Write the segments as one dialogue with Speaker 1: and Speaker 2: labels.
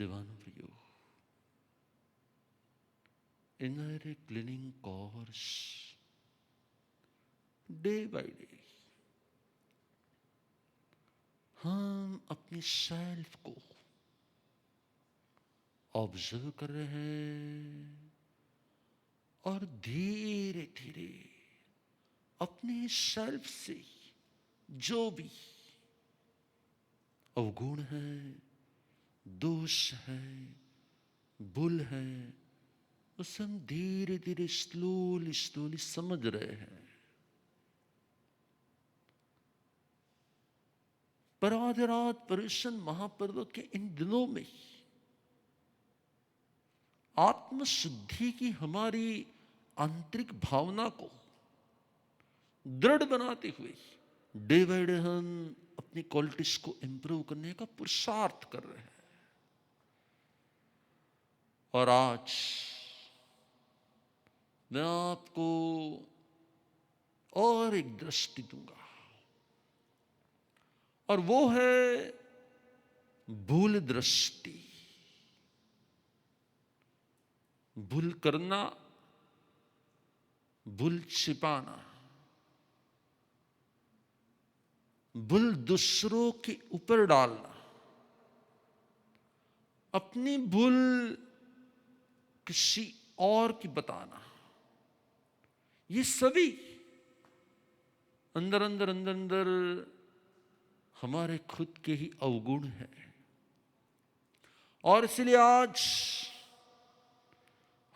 Speaker 1: Devanpriyo, inner cleaning course, day by day हम अपनी self को ऑब्जर्व कर रहे हैं और धीरे धीरे अपने सेल्फ से जो भी अवगुण है, दोष है, भूल है, उसे हम धीरे धीरे स्लोली स्लोली समझ रहे हैं। पराधिराज पर्युषण महापर्व के इन दिनों में आत्मशुद्धि की हमारी आंतरिक भावना को दृढ़ बनाते हुए डे बाय डे हम अपनी क्वालिटीज को इंप्रूव करने का पुरुषार्थ कर रहे हैं। और आज मैं आपको और एक दृष्टि दूंगा, और वो है भूल दृष्टि। भूल करना, भूल छिपाना, भूल दूसरों के ऊपर डालना, अपनी भूल किसी और की बताना, ये सभी अंदर अंदर अंदर अंदर हमारे खुद के ही अवगुण हैं। और इसलिए आज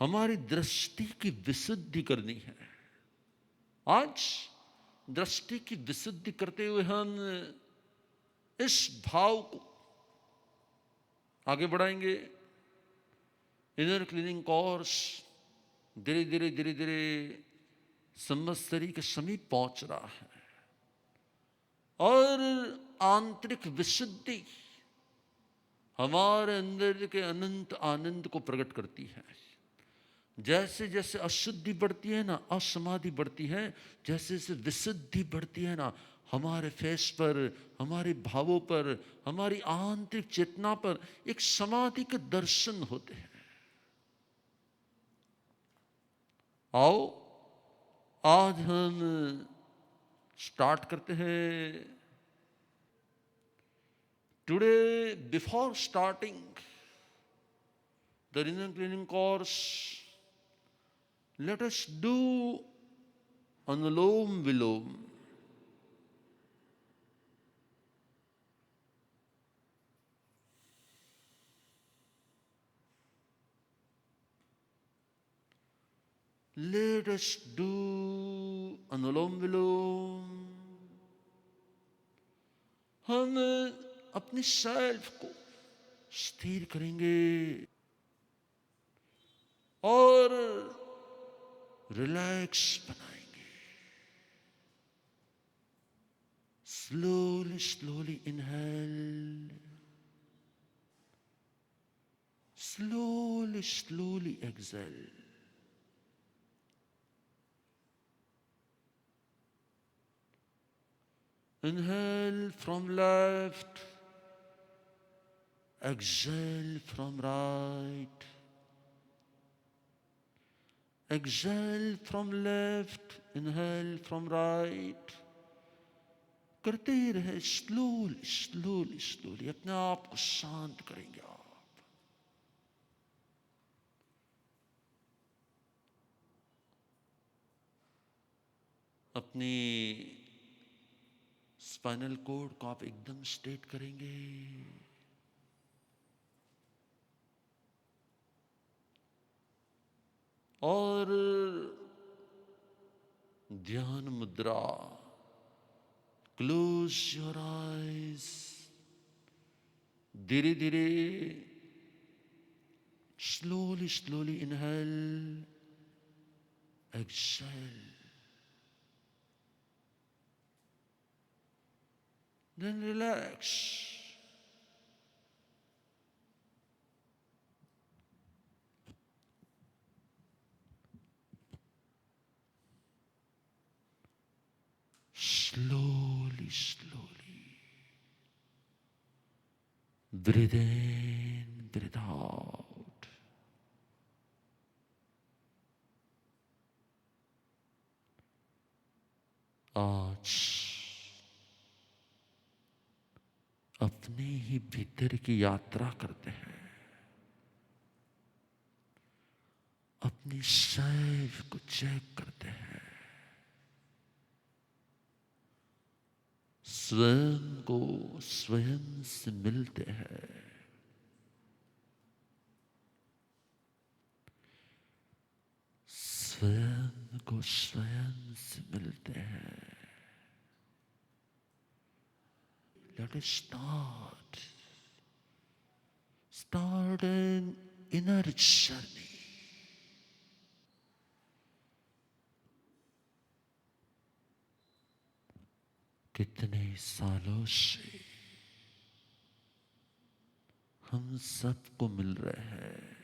Speaker 1: हमारी दृष्टि की विशुद्धि करनी है। आज दृष्टि की विशुद्धि करते हुए हम इस भाव को आगे बढ़ाएंगे। इनर क्लीनिंग कोर्स धीरे धीरे धीरे धीरे संवत्सरी के समीप पहुंच रहा है और आंतरिक विशुद्धि हमारे अंदर के अनंत आनंद को प्रकट करती है। जैसे जैसे अशुद्धि बढ़ती है ना, असमाधि बढ़ती है, जैसे जैसे विशुद्धि बढ़ती है ना, हमारे फेस पर, हमारे भावों पर, हमारी आंतरिक चेतना पर एक समाधि के दर्शन होते हैं। आओ आज हम स्टार्ट करते हैं। Today before starting the inner cleaning course, let us do Anulom Vilom. Let us do Anulom Vilom. हम अपनी सेल्फ को स्थिर करेंगे और रिलैक्स बनाएंगे। Slowly slowly inhale, slowly slowly exhale. Inhale from left, exhale from right. Exhale from left, inhale from right. करते ही रहे, slowly slowly slowly अपने आप को शांत करेंगे आप। अपनी स्पाइनल कोड को आप एकदम स्ट्रेट करेंगे और ध्यान मुद्रा, क्लोज योर आईज, धीरे धीरे slowly slowly inhale, exhale, then relax. Slowly, slowly breathe in, breathe out. आज अपने ही भीतर की यात्रा करते हैं, अपनी सेल्फ को चेक करते हैं, स्वयं को स्वयं से मिलते हैं, स्वयं को स्वयं से मिलते हैं. Let us start an inner journey. कितने सालों से हम सबको मिल रहे हैं,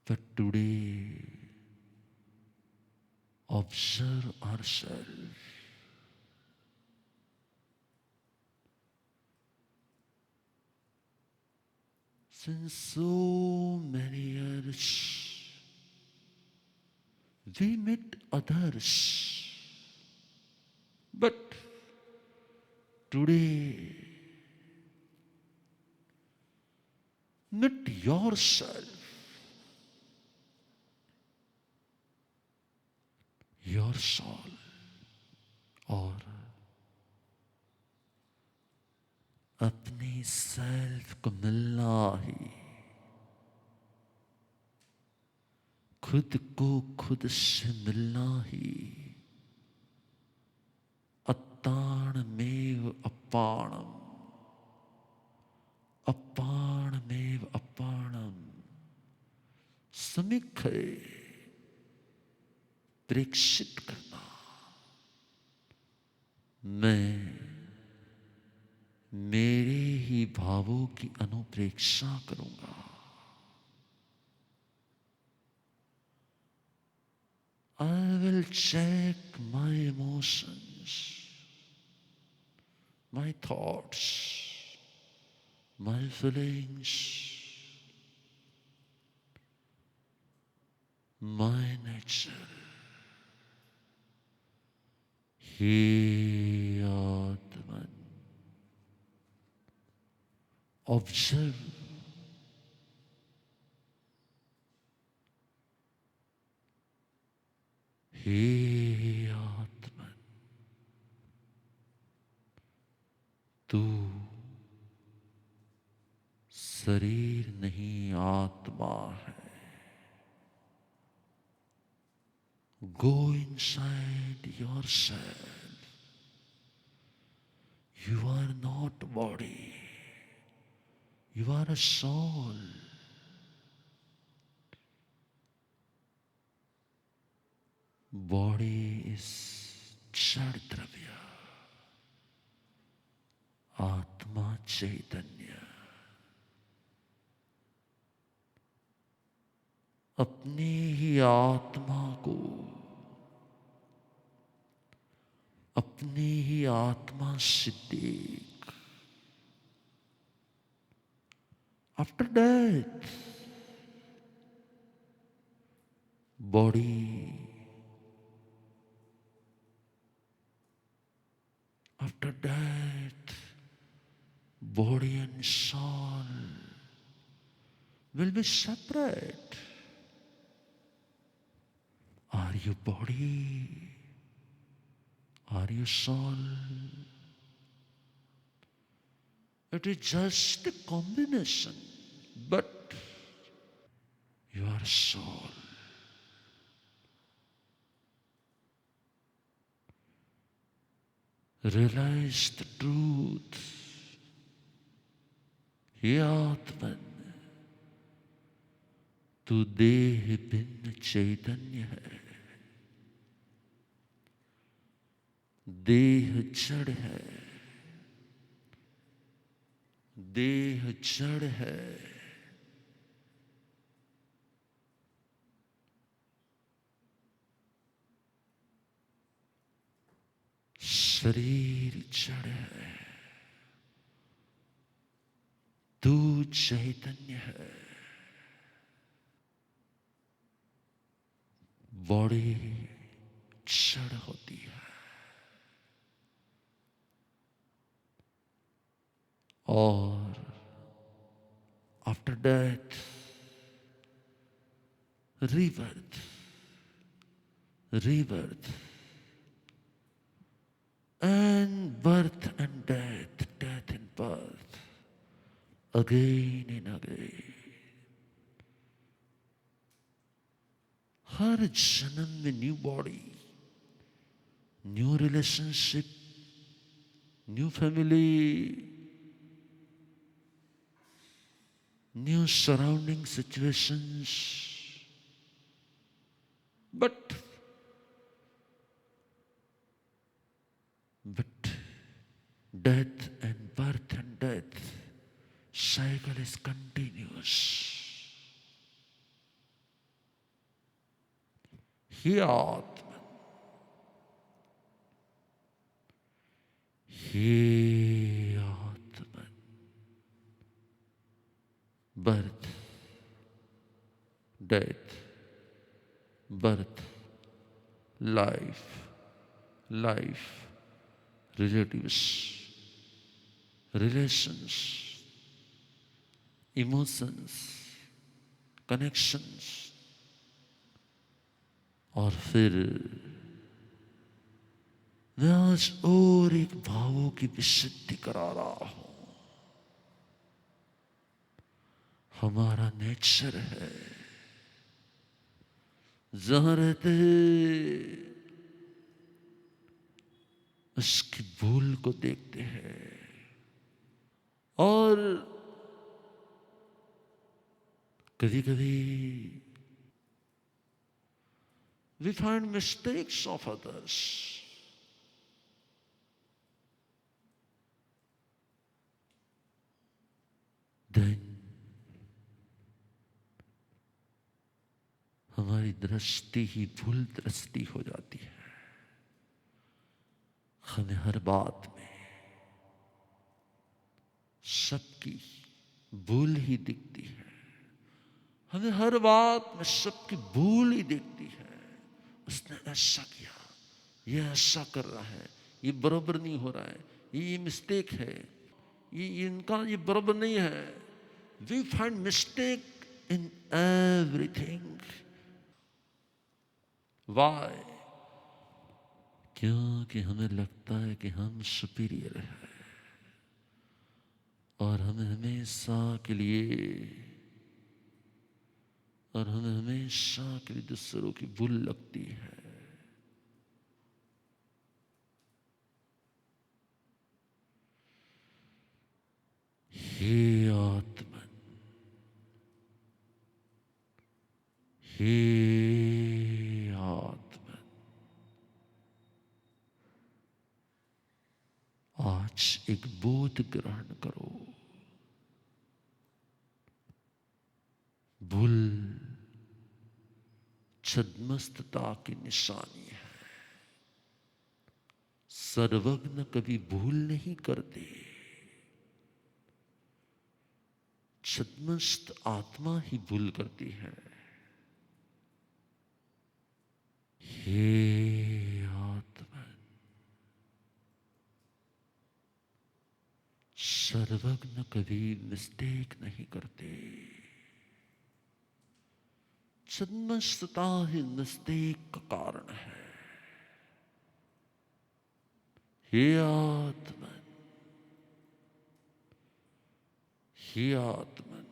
Speaker 1: but today observe ourselves. Since so many years we met others, but today meet yourself, your soul, और अपनी सेल्फ को मिलना ही खुद को खुद से मिलना ही अत्ताणमेव अपाणम, अपाणमेव अपाणम समीक्षे प्रेक्षित करना. मैं मेरे ही भावों की अनुप्रेक्षा करूंगा. I will check my emotions, my thoughts, my feelings, my nature. Hey Atman, observe. हे आत्मन, तू शरीर नहीं आत्मा है. Go inside yourself. You are not body. You are a soul. Body is jad dravya. Atma chaitanya. अपनी ही आत्मा को, अपनी ही आत्मा से देख. After death, body, after death, body and soul will be separate. Are you body? Are you soul? It is just a combination, but you are soul. Realize the truth. हे आत्मन, तू देह भिन्न चैतन्य है. देह जड़ है, देह जड़ है. शरीर जड़ है. चैतन्य है। बॉडी जड़ होती है और after death rebirth, rebirth, and birth and death, death and birth, again and again. हर जन्म में new body, new relationship, new family, new surrounding situations, but death and birth and death cycle is continuous. He Atman, He Atman, birth, death, birth, life, life, relatives, relations, emotions, connections, और फिर मैं आज और एक भावों की विशुद्धि करा रहा हूं। हमारा नेचर है, जहां रहते उसकी भूल को देखते हैं और कभी कभी we find mistakes of others. Then हमारी दृष्टि ही भूल दृष्टि हो जाती है। हमें हर बात में सबकी भूल ही दिखती है। हमें हर बात में सबकी भूल ही दिखती है। उसने ऐसा किया, ये ऐसा कर रहा है, ये बराबर नहीं हो रहा है, ये मिस्टेक है, ये इनका ये बराबर नहीं है। We find mistake in everything. Why? क्योंकि हमें लगता है कि हम सुपीरियर है और हमें हमेशा के लिए दूसरों की भूल लगती है। हे आत्मन, हे आत्मन, आज एक बोध ग्रहण करो। भूल छद्मस्तता की निशानी है। सर्वज्ञ कभी भूल नहीं करते। छद्मस्त आत्मा ही भूल करती है। हे आत्मन, सर्वज्ञ कभी मिस्टेक नहीं करते। छद्मस्तता ही मिस्टेक का कारण है। हे आत्मन, हे आत्मन,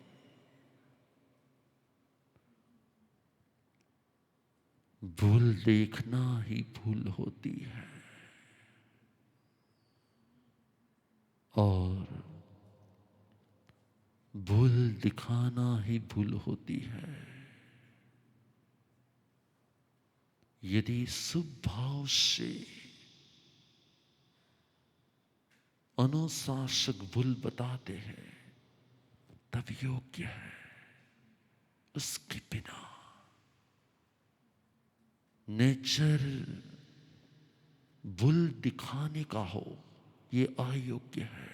Speaker 1: भूल देखना ही भूल होती है और भूल दिखाना ही भूल होती है। यदि शुभ भाव से अनुशासक भूल बताते हैं तब योग्य है। उसके बिना नेचर भूल दिखाने का हो, ये अयोग्य है।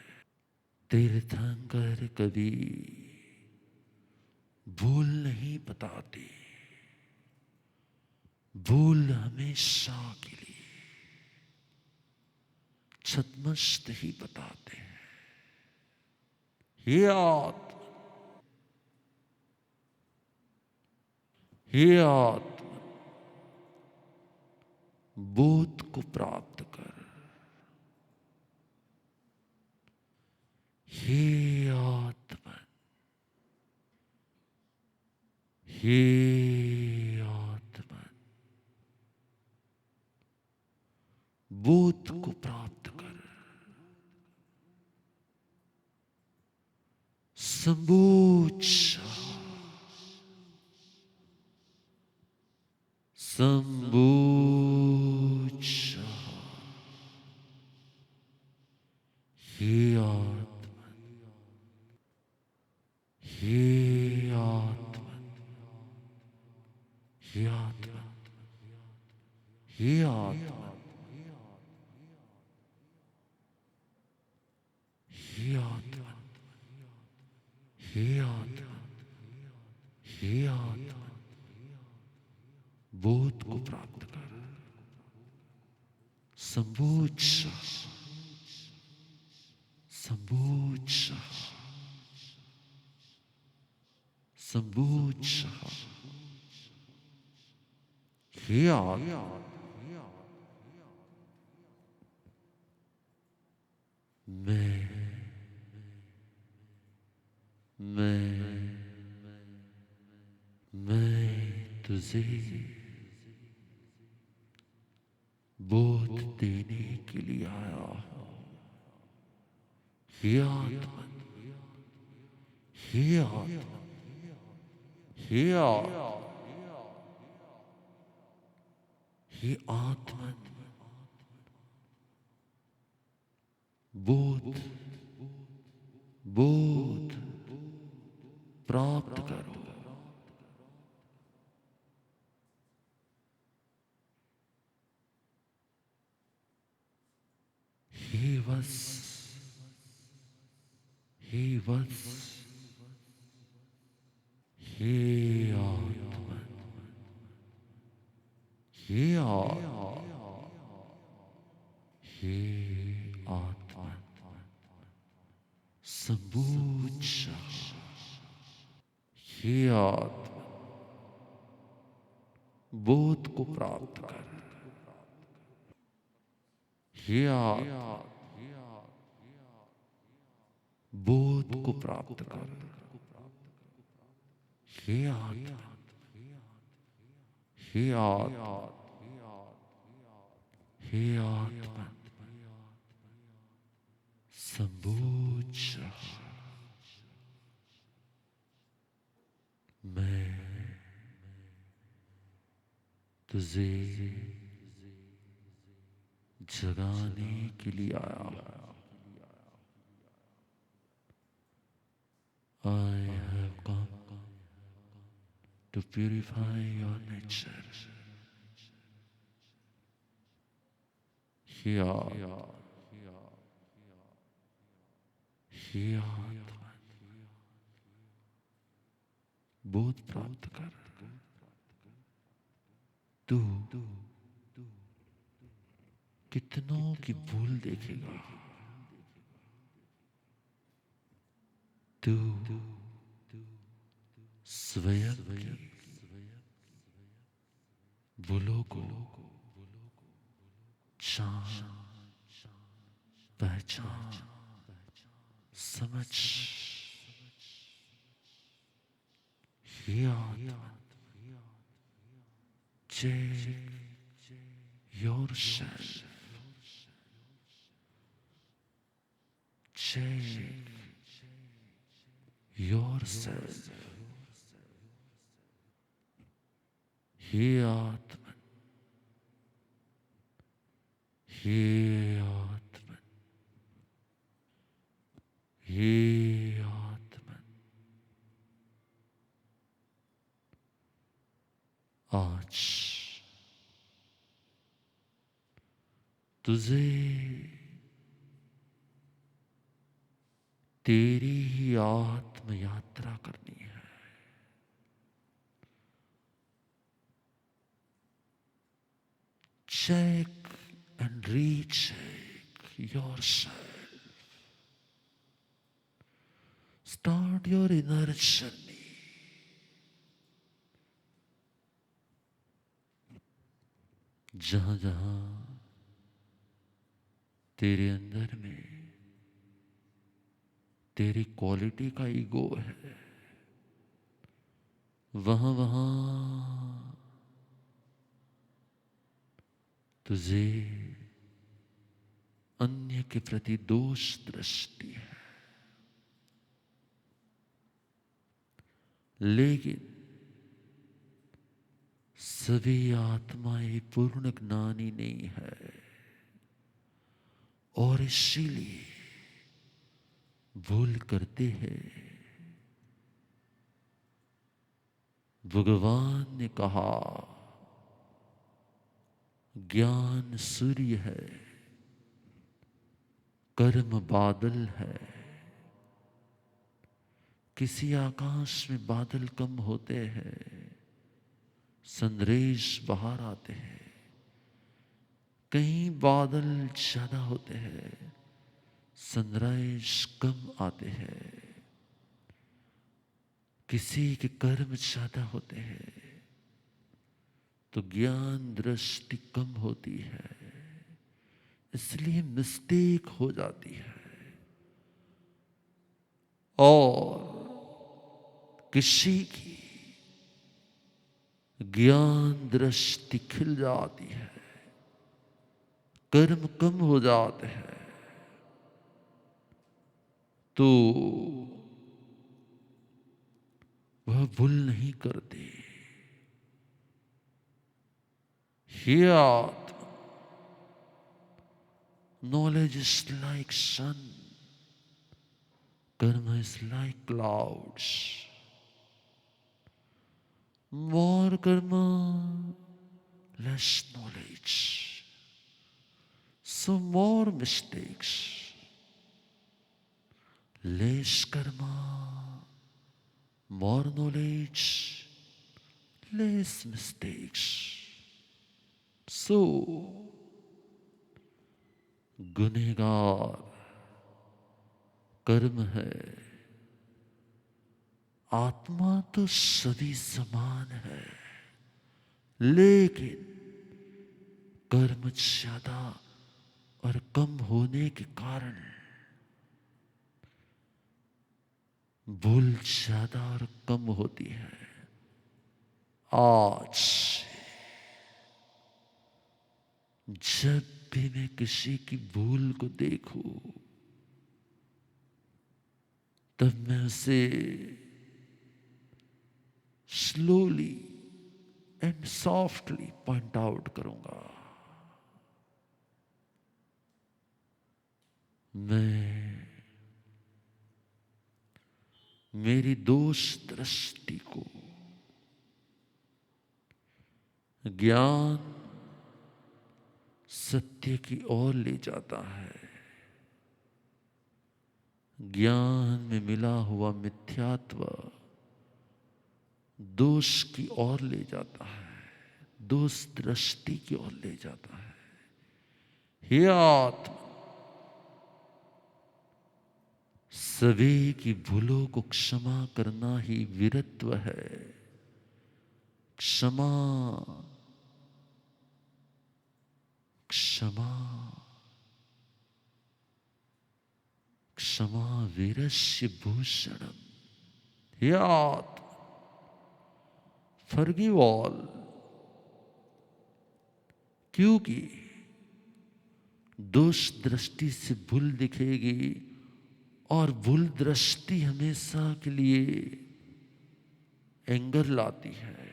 Speaker 1: तीर्थंकर कबीर भूल नहीं बताते, भूल हमेशा के लिए छद्मस्त ही बताते हैं। हे आत्मा, हे आत्मा, बोध को प्राप्त कर। हे आत्मा, हे आत्मा, बोध को प्राप्त कर। संबोच, संबोच। हे आत्मा, हे आत्मा, हे आत्मा, हे आत्मा, हे आत्मा, हे आत्मा, हे आत्मा, बोध को प्राप्त कर। संबोच, संबोच, संबोच। हे आत्मा, मैं तुझे बोध देने के लिए आया हूं। हे आत्मा, हे आत्मा, हे आत्मा, हे आत्मा, बोध, बोध प्राप्त करो। हे वत्स, हे वत्स, हे आत्मा, हे आत्मा, हे आत्मा, संबोच। हे आत्मा, बोध को प्राप्त कर। हे आत्मा, बोध को प्राप्त कर। हे आत्मा, हे आत्मा, हे आत्मा, संबोच। मैं तुझे जगाने के लिए आया हूं। I have come to purify your nature. हे आत्मा, हे आत्मा, बोध प्राप्त कर। तू कितनों की भूल देखेगा। तू स्वयं की भूलों को जान, पहचान, समझ। हे आत्मा, check yourself, check yourself. हे आत्मा, हे आत्मा, हे आत्मा, आज तुझे तेरी ही आत्म यात्रा करनी है। check and recheck yourself. Start your inner journey. जहां जहां तेरे अंदर में तेरी क्वालिटी का ईगो है, वहां वहां तुझे अन्य के प्रति दोष दृष्टि है। लेकिन सभी आत्माएं पूर्ण ज्ञानी नहीं है, और इसीलिए भूल करते हैं। भगवान ने कहा, ज्ञान सूर्य है, कर्म बादल है। किसी आकाश में बादल कम होते हैं, सनरेज बाहर आते हैं। कहीं बादल ज्यादा होते हैं, सनराइज कम आते हैं। किसी के कर्म ज्यादा होते हैं तो ज्ञान दृष्टि कम होती है, इसलिए मिस्टेक हो जाती है। और किसी की ज्ञान दृष्टि खिल जाती है, कर्म कम हो जाते हैं, तो वह भूल नहीं करते। हे आत्मा, knowledge is like sun, karma is like clouds. More karma, less knowledge. So more mistakes. Less karma, more knowledge, less mistakes. So, गुनहगार कर्म है। आत्मा तो सभी समान है, लेकिन कर्म ज्यादा और कम होने के कारण भूल ज्यादा और कम होती है। आज जब भी मैं किसी की भूल को देखूं, तब मैं उसे slowly and softly point out करूंगा। मैं मेरी दोष दृष्टि को ज्ञान सत्य की ओर ले जाता है। ज्ञान में मिला हुआ मिथ्यात्व दोष की ओर ले जाता है, दोष दृष्टि की ओर ले जाता है। हे आत्मा, सभी की भूलों को क्षमा करना ही वीरत्व है। क्षमा क्षमा क्षमा वीरस्य भूषणम। हे आत्मा, फॉरगिव ऑल, क्योंकि दोष दृष्टि से भूल दिखेगी और भूल दृष्टि हमेशा के लिए एंगर लाती है,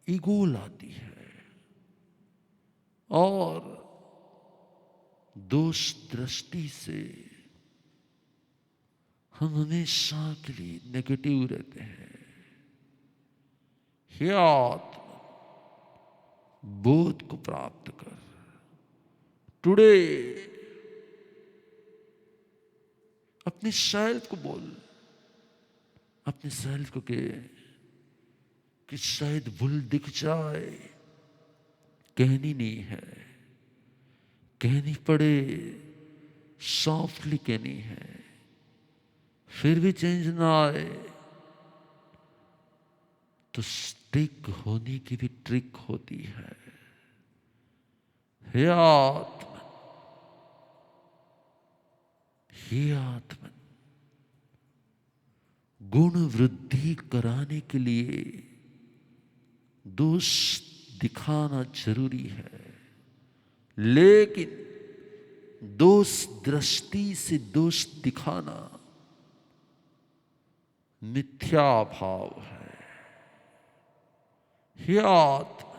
Speaker 1: ईगो लाती है, और दोष दृष्टि से हम हमेशा के लिए नेगेटिव रहते हैं। हे आत्मा, बोध को प्राप्त कर। टुडे अपने सेल्फ को बोल, अपने सेल्फ को कि शायद भूल दिख जाए, कहनी नहीं है, कहनी पड़े सॉफ्टली कहनी है, फिर भी चेंज ना आए तो स्टिक होने की भी ट्रिक होती है। हे आत्मन, हे आत्मन, गुण वृद्धि कराने के लिए दोष दिखाना जरूरी है, लेकिन दोष दृष्टि से दोष दिखाना मिथ्या भाव है। हे आत्मा,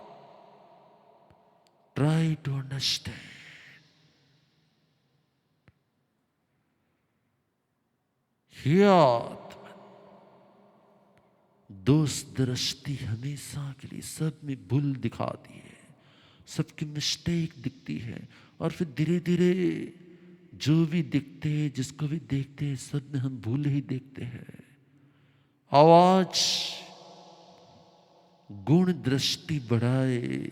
Speaker 1: ट्राई टू अंडरस्टैंड। हे आत्मा, दोष दृष्टि हमेशा के लिए सब में भूल दिखाती है, सबकी मिस्टेक दिखती है, और फिर धीरे धीरे जो भी दिखते हैं, जिसको भी देखते हैं, सब में हम भूल ही देखते हैं। आवाज गुण दृष्टि बढ़ाए,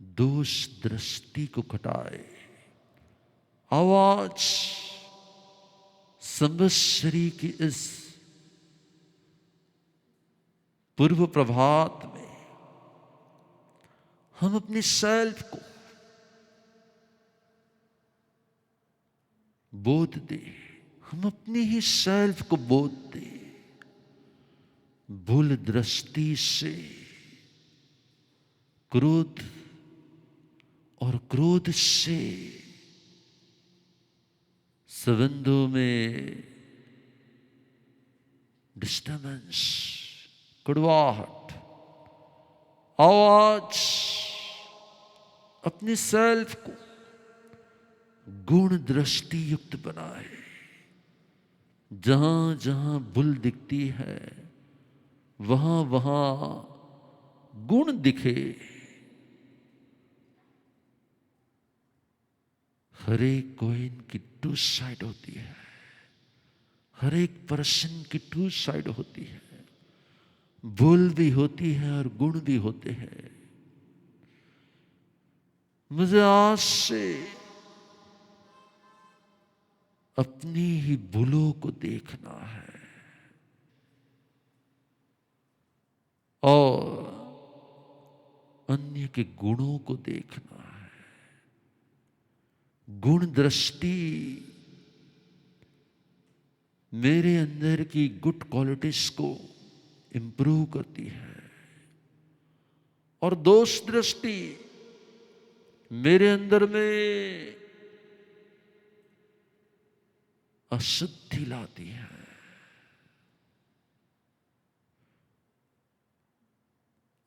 Speaker 1: दोष दृष्टि को घटाए। आवाज संवत्सरी की इस पूर्व प्रभात में हम अपने सेल्फ को बोध दे, हम अपने ही सेल्फ को बोध दे। भूल दृष्टि से क्रोध और क्रोध से संबंधों में डिस्टर्बेंस, कड़वाहट। आवाज अपने सेल्फ को गुण दृष्टि युक्त बनाए। जहां जहां भूल दिखती है, वहां वहां गुण दिखे। हर एक कॉइन की टू साइड होती है, हर एक पर्सन की टू साइड होती है। भूल भी होती है और गुण भी होते हैं। मुझे आज से अपनी ही भूलों को देखना है और अन्य के गुणों को देखना है। गुण दृष्टि मेरे अंदर की गुड क्वालिटीज को इंप्रूव करती है, और दोष दृष्टि मेरे अंदर में अशुद्धि लाती है।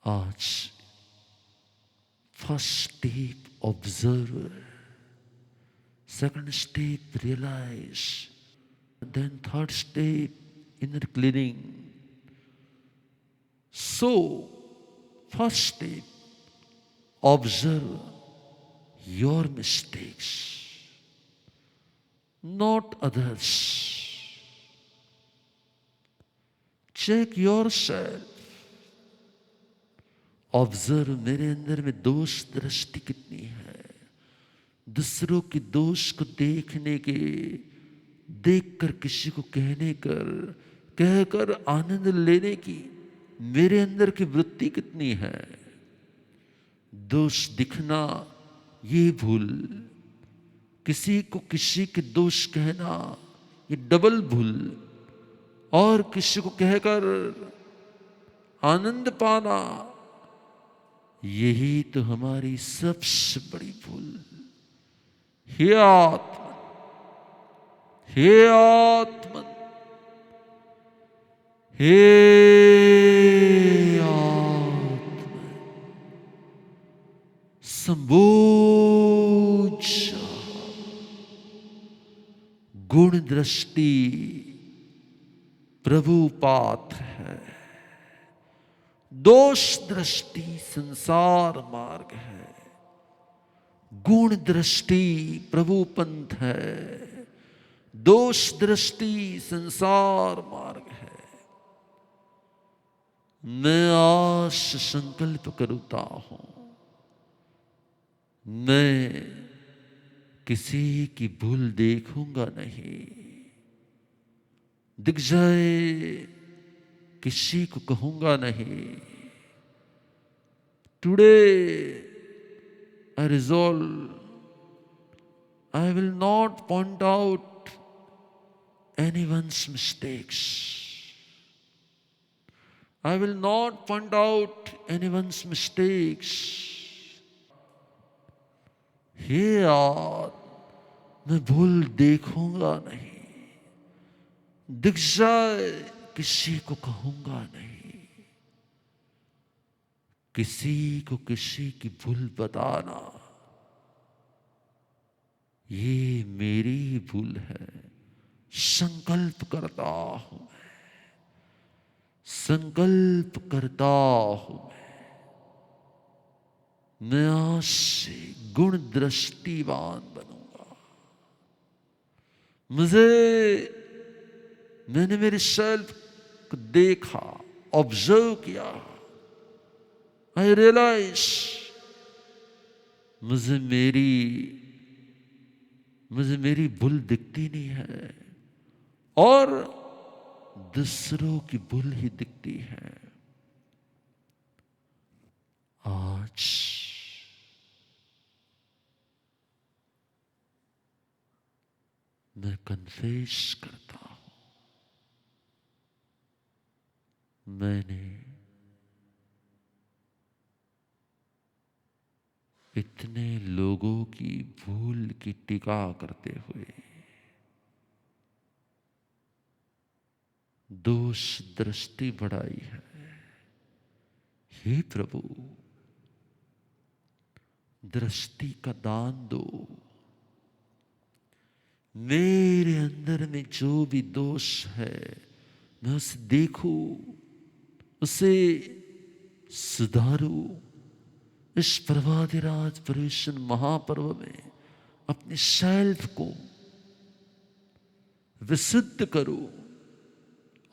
Speaker 1: आज first step observe, second step realise, then third step inner cleaning. So first step observe your mistakes, not others. Check yourself. Observe मेरे अंदर में दोष दृष्टि कितनी है। दूसरों की दोष को देखने के, देखकर किसी को कहकर आनंद लेने की मेरे अंदर की वृत्ति कितनी है। दोष दिखना ये भूल, किसी को किसी के दोष कहना ये डबल भूल, और किसी को कहकर आनंद पाना यही तो हमारी सबसे बड़ी भूल। हे आत्मन, हे आत्मन, हे आत्मन, संबोध। गुण दृष्टि प्रभुपात है, दोष दृष्टि संसार मार्ग है। गुण दृष्टि प्रभुपंथ है, दोष दृष्टि संसार मार्ग है। मैं आज संकल्प करता हूं मैं किसी की भूल देखूंगा नहीं। दिख जाए किसी को कहूंगा नहीं। Today I resolve I will not point out anyone's mistakes. I will not point out anyone's mistakes. हे यार, मैं भूल देखूंगा नहीं। दिख जाए किसी को कहूंगा नहीं। किसी को किसी की भूल बताना ये मेरी ही भूल है। संकल्प करता हूं मैं, संकल्प करता हूं मैं आज से गुण दृष्टिवान बनूंगा। मैंने मेरे सेल्फ को देखा, ऑब्जर्व किया। आई रियलाइज मुझे मेरी भूल दिखती नहीं है और दूसरों की भूल ही दिखती है। आज मैं कन्फेस करता हूं, मैंने इतने लोगों की भूल की टीका करते हुए दोष दृष्टि बढ़ाई है। हे प्रभु, दृष्टि का दान दो। मेरे अंदर में जो भी दोष है मैं उसे देखूं, उसे सुधारूं। इस प्रभातिराज पर्युषण महापर्व में अपने सेल्फ को विशुद्ध करूं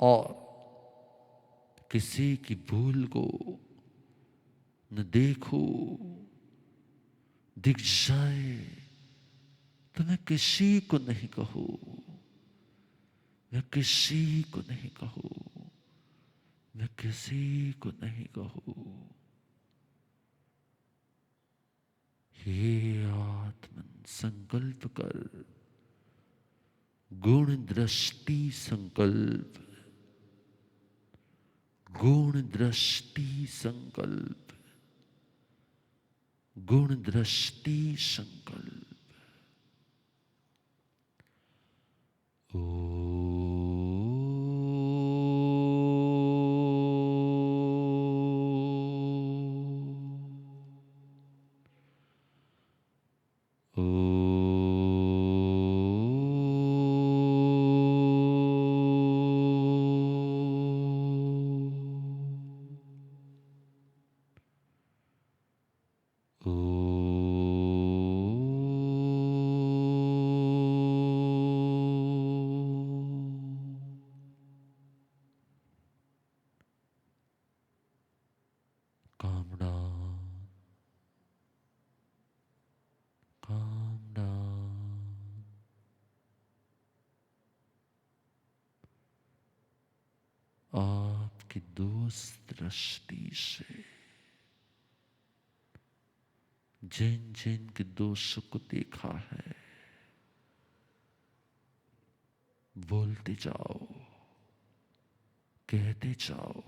Speaker 1: और किसी की भूल को न देखूं। दिख जाए तो मैं किसी को नहीं कहूं, मैं किसी को नहीं कहूं, मैं किसी को नहीं कहूं। हे आत्मन, संकल्प कर, गुण दृष्टि संकल्प, गुण दृष्टि संकल्प, गुण दृष्टि संकल्प। ओ calm down, calm down. आपकी दोस्त दृष्टि से जिन जिन के दोषों को देखा है बोलते जाओ, कहते जाओ।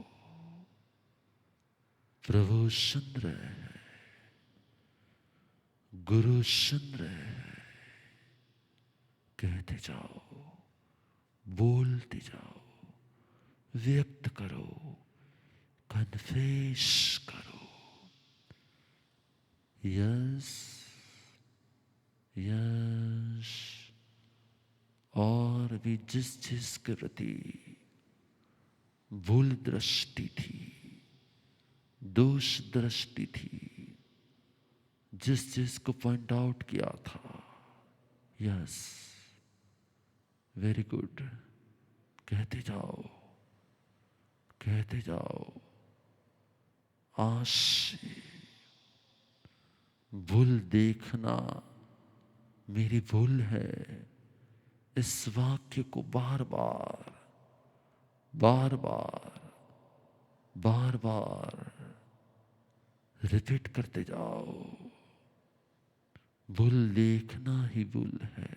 Speaker 1: प्रभु सुन रहे हैं, गुरु सुन रहे हैं। कहते जाओ, बोलते जाओ, व्यक्त करो, कन्फेस करो। Yes yes. और भी जिस जिस के प्रति भूल दृष्टि थी, दोष दृष्टि थी, जिस जिस को पॉइंट आउट किया था, यस, वेरी गुड। कहते जाओ, कहते जाओ। आज से भूल देखना मेरी भूल है। इस वाक्य को बार बार बार बार बार बार रिपीट करते जाओ। भूल देखना ही भूल है,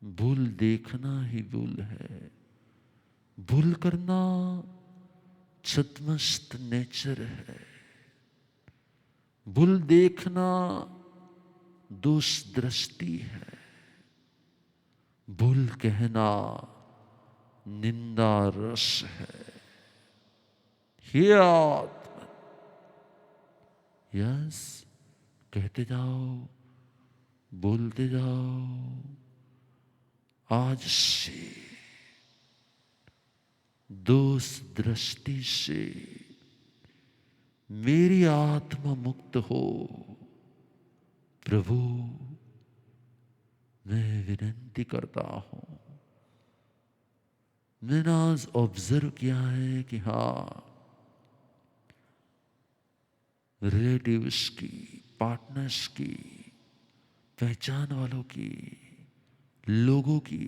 Speaker 1: भूल देखना ही भूल है। भूल करना छद्मस्त नेचर है। भूल देखना दोष दृष्टि है। भूल कहना निंदा रस है। हे आत्मा, यस, कहते जाओ, बोलते जाओ। आज से दोष दृष्टि से मेरी आत्मा मुक्त हो। प्रभु, मैं विनती करता हूं। मैंने आज ऑब्जर्व किया है कि हाँ, रिलेटिव्स की, पार्टनर्स की, पहचान वालों की, लोगों की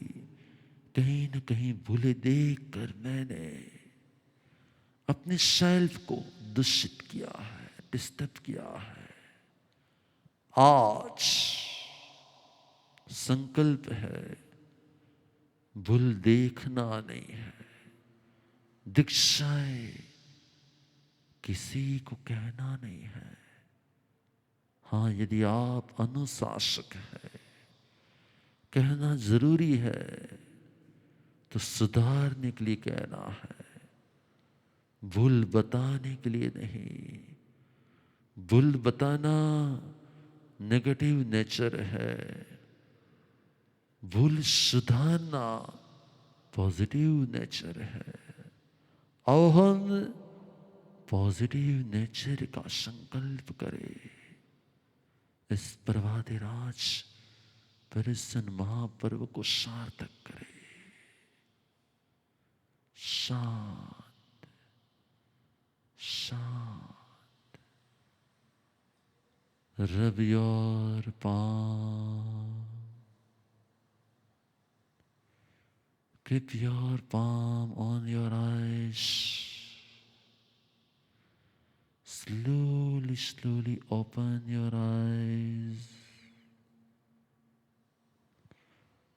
Speaker 1: कहीं न कहीं भूले देख कर मैंने अपने सेल्फ को दूषित किया है, डिस्टर्ब किया है। आज संकल्प है, भूल देखना नहीं है। दीक्षाएं किसी को कहना नहीं है। हाँ, यदि आप अनुशासक है, कहना जरूरी है, तो सुधारने के लिए कहना है, भूल बताने के लिए नहीं। भूल बताना नेगेटिव नेचर है। भूल सुधारना पॉजिटिव नेचर है। और हम पॉजिटिव नेचर का संकल्प करें। इस प्रभातिराज परिसन महापर्व को सार्थक करें। शांत शांत। Rub your palm. Keep your palm on your eyes. Slowly, slowly open your eyes.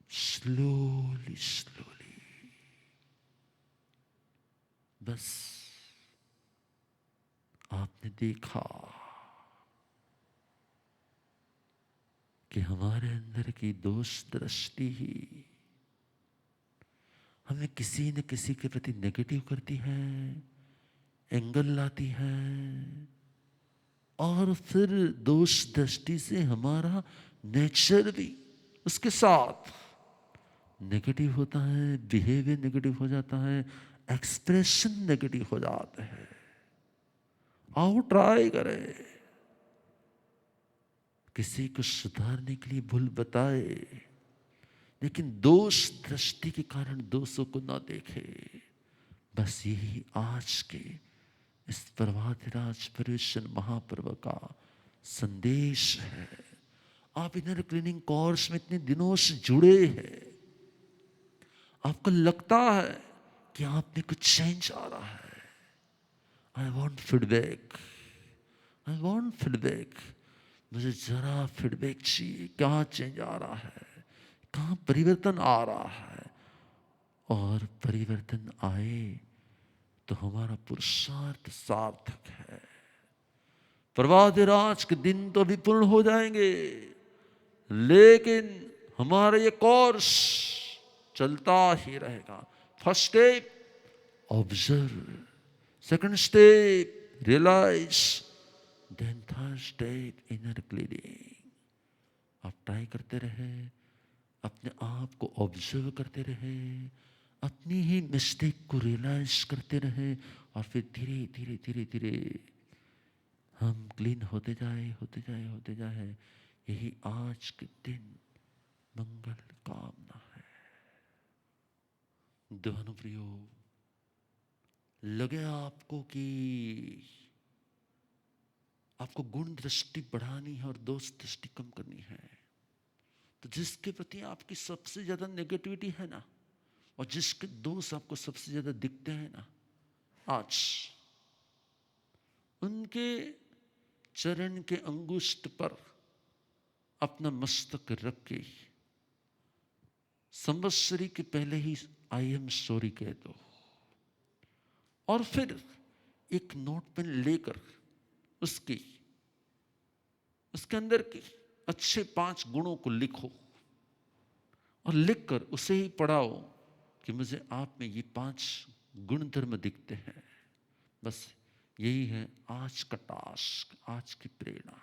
Speaker 1: Slowly, slowly. बस आपने देखा कि हमारे अंदर की दोष दृष्टि ही हमें किसी न किसी के प्रति नेगेटिव करती है, एंगल लाती है, और फिर दोष दृष्टि से हमारा नेचर भी उसके साथ नेगेटिव होता है, बिहेवियर नेगेटिव हो जाता है, एक्सप्रेशन नेगेटिव हो जाते हैं। आओ ट्राई करें, किसी को सुधारने के लिए भूल बताए, लेकिन दोष दृष्टि के कारण दोषों को ना देखे। बस यही आज के इस प्रभातिराज परिवेशन महापर्व का संदेश है। आप इनर क्लीनिंग कोर्स में इतने दिनों से जुड़े हैं, आपको लगता है कि आप में कुछ चेंज आ रहा है। I want feedback, I want feedback. मुझे जरा फीडबैक चाहिए, कहाँ चेंज आ रहा है, कहाँ परिवर्तन आ रहा है। और परिवर्तन आए तो हमारा पुरुषार्थ सार्थक है। प्रभातिराज के दिन तो भी पूर्ण हो जाएंगे, लेकिन हमारा ये कोर्स चलता ही रहेगा। First step observe, second step realise, then third step inner cleaning. आप ट्राई करते रहे, अपने आप को ऑब्जर्व करते रहे, अपनी ही मिस्टेक को रियलाइज करते रहे, और फिर धीरे धीरे धीरे धीरे हम क्लीन होते जाए, होते जाए, होते जाए। यही आज के दिन मंगल कामना है। दोनों लगे आपको कि आपको गुण दृष्टि बढ़ानी है और दोष दृष्टि कम करनी है। तो जिसके प्रति आपकी सबसे ज्यादा नेगेटिविटी है ना, और जिसके दोष आपको सबसे ज्यादा दिखते हैं ना, आज उनके चरण के अंगुष्ठ पर अपना मस्तक रख के संवत्सरी के पहले ही आई एम सॉरी कह दो, और फिर एक नोट पेन लेकर उसके अंदर के अच्छे 5 गुणों को लिखो, और लिखकर उसे ही पढ़ाओ कि मुझे आप में ये 5 गुण धर्म दिखते हैं। बस यही है आज का टास्क, आज की प्रेरणा।